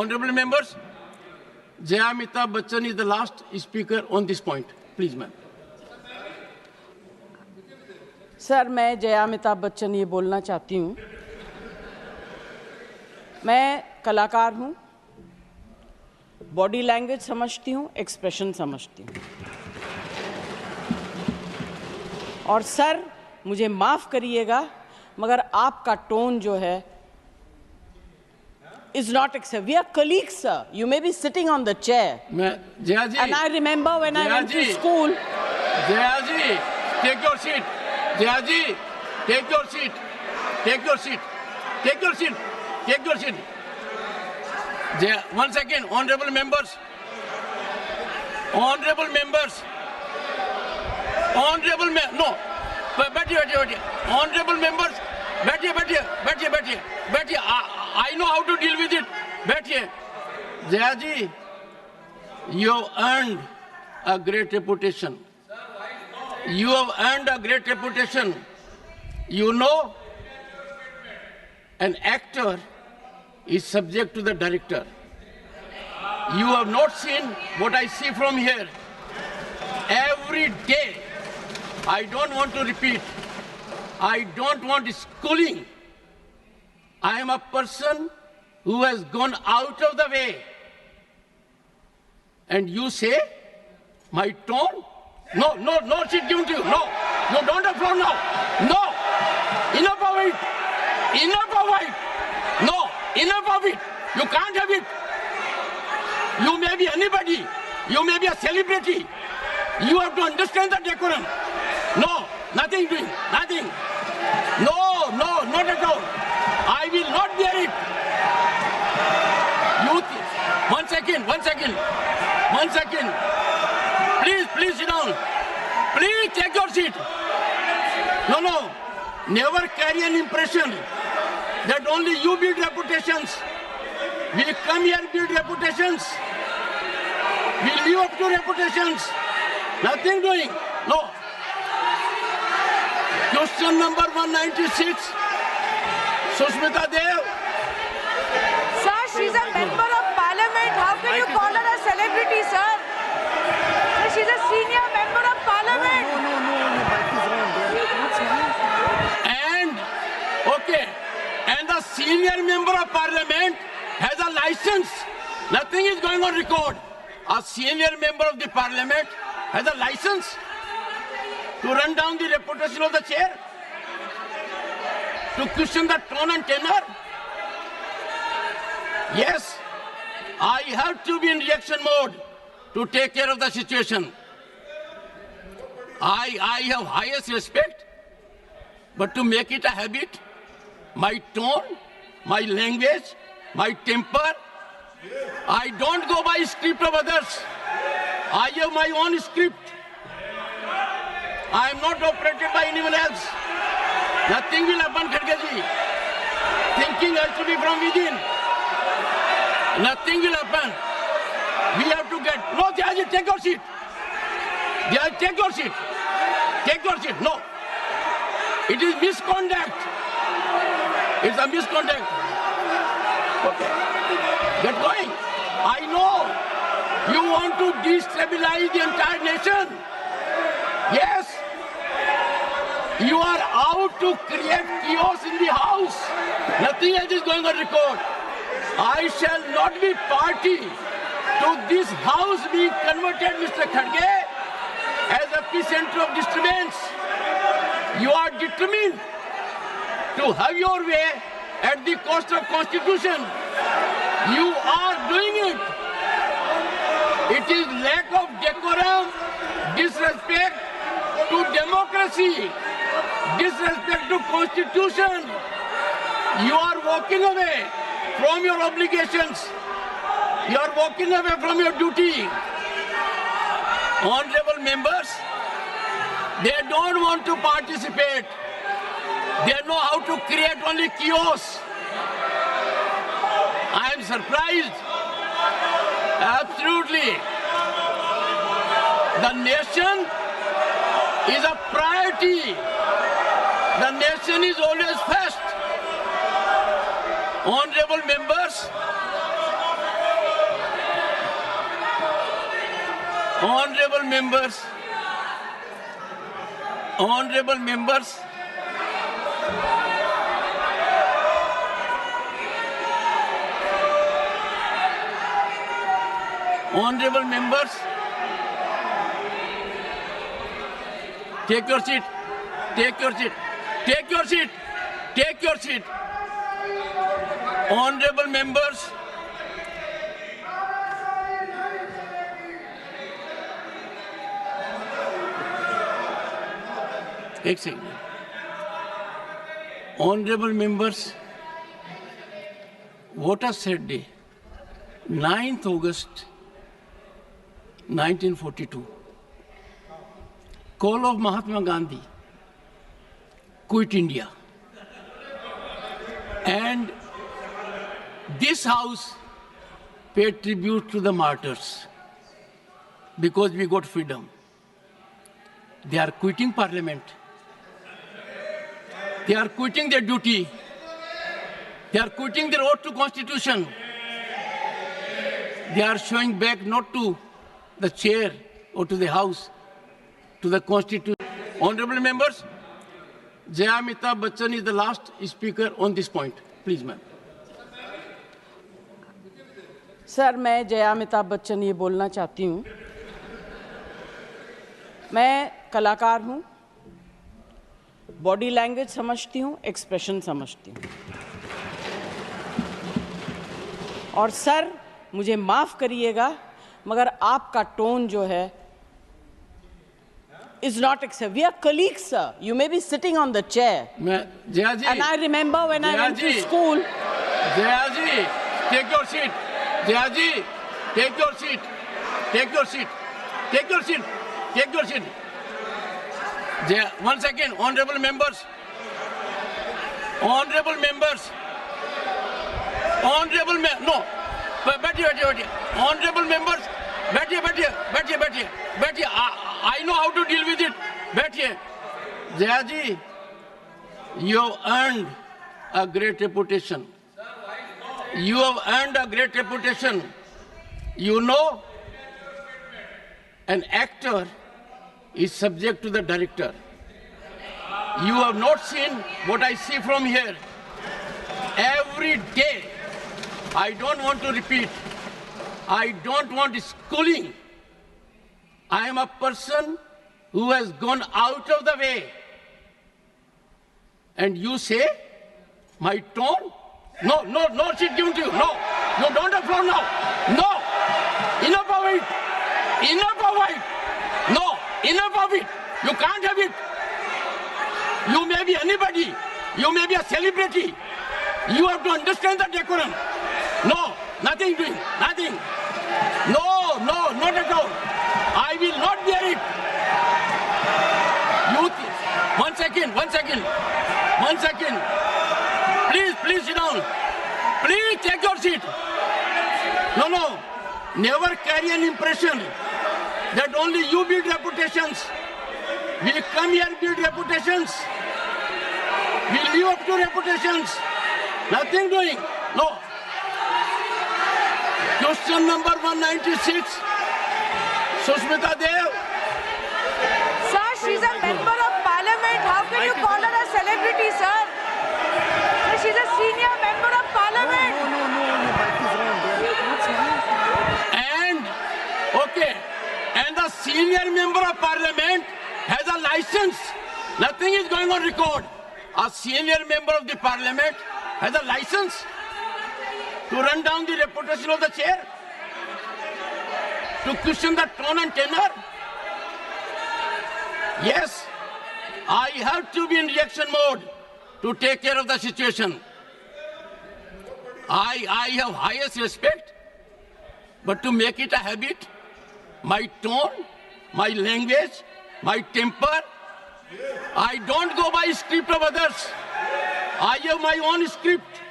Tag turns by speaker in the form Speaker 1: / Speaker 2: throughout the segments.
Speaker 1: Honorable members, Jaya Amitabh Bachchan is the last speaker on this point. Please, ma'am.
Speaker 2: Sir, मैं जया अमिताभ बच्चन ये बोलना चाहती हूँ, मैं कलाकार हूँ, बॉडी लैंग्वेज समझती हूँ, एक्सप्रेशन समझती हूँ। और सर, मुझे माफ़ करिएगा, मगर आपका टोन जो है is not acceptable. We are colleagues, sir. You may be sitting on the chair.
Speaker 1: Jaya ji.
Speaker 2: And I remember when I went to school.
Speaker 1: Jaya ji, take your seat. Jaya ji, take your seat. Take your seat. Take your seat. Take your seat. Jaya, 1 second, honorable members. Honorable members. Honorable members. No. बैठिए. Honorable members. बैठिए. I know how to deal with it. बैठिए. Jaya ji, you have earned a great reputation. You have earned a great reputation. You know, an actor is subject to the director. You have not seen what I see from here. Every day, I don't want to repeat. I don't want schooling. I am a person who has gone out of the way. And you say, my tone? No seat given to you. No, don't applaud now. No, enough of it. No, enough of it. You can't have it. You may be anybody. You may be a celebrity. You have to understand the decorum. No, nothing doing, nothing. No, not at all. I will not bear it. One second. Please sit down. Please take your seat. No. Never carry an impression that only you build reputations. We come here build reputations. We live up to reputations. Nothing doing. No. Question number 196. Sushmita Dev.
Speaker 3: Sir, she's a member of parliament. How can you call her a celebrity, sir? Sir, she's a senior member of parliament.
Speaker 1: And the senior member of parliament has a license. Nothing is going on record. A senior member of the parliament has a license to run down the reputation of the chair, to question the tone and tenor. Yes, I have to be in reaction mode to take care of the situation. I have highest respect, but to make it a habit, my tone, my language, my temper, I don't go by script of others. I have my own script. I am not operated by anyone else. Nothing will happen, Kharge-ji. Thinking has to be from within. Nothing will happen. We have to get... No, Jaya-ji, take your seat. Jaya, take your seat. Take your seat. No. It is misconduct. It's a misconduct. Okay. Get going. I know you want to destabilize the entire nation. Yes. You are out to create chaos in the house. Nothing else is going on record. I shall not be party to this house being converted, Mr. Kharge, as a epicenter of disturbance. You are determined to have your way at the cost of Constitution. You are doing it. It is lack of decorum, disrespect to democracy, disrespect to Constitution. You are walking away from your obligations. You are walking away from your duty. Honorable members, they don't want to participate. They know how to create only chaos. I am surprised. Absolutely. The nation is a priority. The nation is always first. Honorable members, Honorable members, honorable members, honorable members, take your seat, take your seat, take your seat, take your seat. Honorable members, एक second. Honorable members, what a sad day. 9th August 1942. Call of Mahatma Gandhi. Quit India. And this house paid tribute to the martyrs because we got freedom. They are quitting parliament. They are quitting their duty. They are quitting their oath to constitution. They are showing back not to the chair or to the house, to the constitution. Honorable members, Jaya Amitabh Bachchan is the last speaker on this point. Please, ma'am.
Speaker 2: Sir, मैं जया अमिताभ बच्चन ये बोलना चाहती हूँ. मैं कलाकार हूँ, body language समझती हूँ, एक्सप्रेशन समझती हूँ. और सर, मुझे माफ़ करिएगा, मगर आपका टोन जो है is not acceptable. We are colleagues, sir. You may be sitting on the chair.
Speaker 1: Jaya ji.
Speaker 2: And I remember when I went to school.
Speaker 1: Jaya ji, take your seat. Jaya ji, take your seat. Take your seat. Take your seat. Take your seat. Jaya, 1 second. Honorable members. Honorable members. Honorable no. बैठिए. Honorable members. बैठिए. I know how to deal with it. बैठिए. Jaya ji, you have earned a great reputation. You have earned a great reputation. You know, an actor is subject to the director. You have not seen what I see from here. Every day, I don't want to repeat. I don't want schooling. I am a person who has gone out of the way. And you say, my tone? No, sheet given to you. No, you don't have floor now. No, enough of it. No, enough of it. You can't have it. You may be anybody. You may be a celebrity. You have to understand the decorum. No, nothing doing, nothing. No, not at all. I will not bear it. One second. Please sit down. Please take your seat. No. Never carry an impression that only you build reputations. We come here and build reputations. We live up to reputations. Nothing doing. No. Question number 196. Sushmita Dev.
Speaker 3: Sir, she's a member of parliament. How can you call her a celebrity, sir? Sir, she's a senior member of parliament.
Speaker 1: And the senior member of parliament has a license. Nothing is going on record. A senior member of the parliament has a license to run down the reputation of the chair, to question the tone and tenor. Yes, I have to be in reaction mode to take care of the situation. I have highest respect, but to make it a habit, my tone, my language, my temper, I don't go by script of others. I have my own script.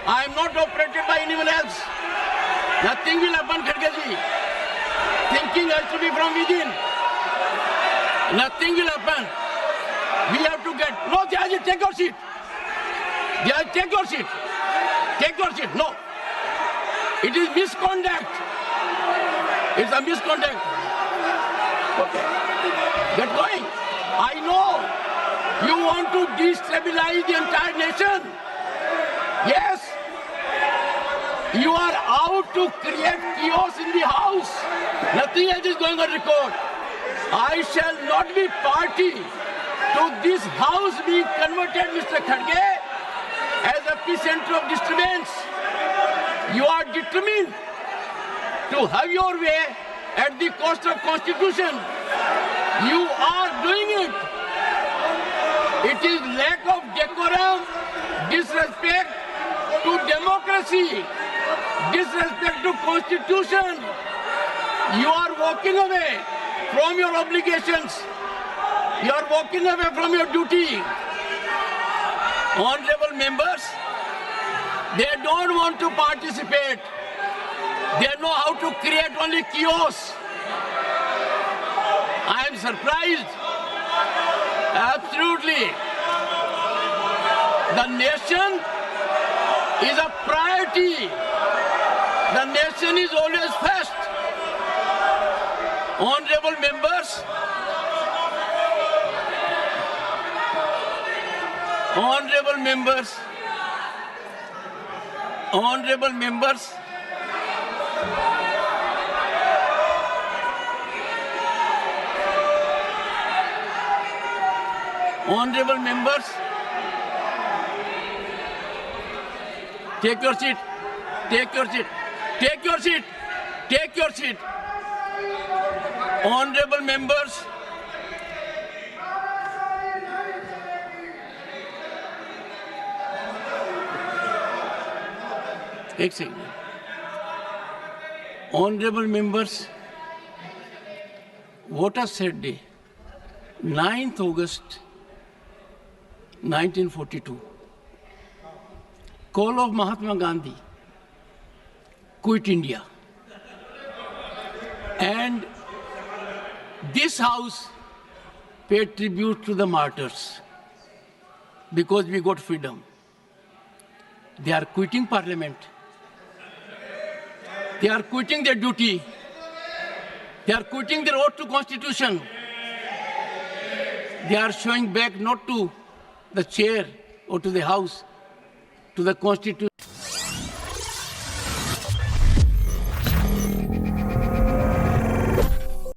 Speaker 1: I am not operated by anyone else. Nothing will happen, Kharge ji. Thinking has to be from within. Nothing will happen. We have to get... No, Jayaji, take your seat. Jayaji, take your seat. Take your seat. No. It is misconduct. It's a misconduct. Okay. Get going. I know you want to destabilize the entire nation. Yes. You are out to create chaos in the house. Nothing else is going on record. I shall not be party to this house being converted, Mr. Kharge, as a epicenter of disturbance. You are determined to have your way at the cost of Constitution. You are doing it. It is lack of decorum, disrespect to democracy, disrespect to Constitution. You are walking away from your obligations. You are walking away from your duty. Honorable members, they don't want to participate. They know how to create only chaos. I am surprised. Absolutely. The nation is a priority. The nation is always first. Honorable members, honorable members, honorable members, honorable members, take your seat, take your seat, take your seat, take your seat. Honorable members, एक second. Honorable members, what a sad day. 9th August 1942. Call of Mahatma Gandhi. Quit India. And this house paid tribute to the martyrs because we got freedom. They are quitting parliament. They are quitting their duty. They are quitting their oath to Constitution. They are showing back not to the chair or to the house, to the Constitution.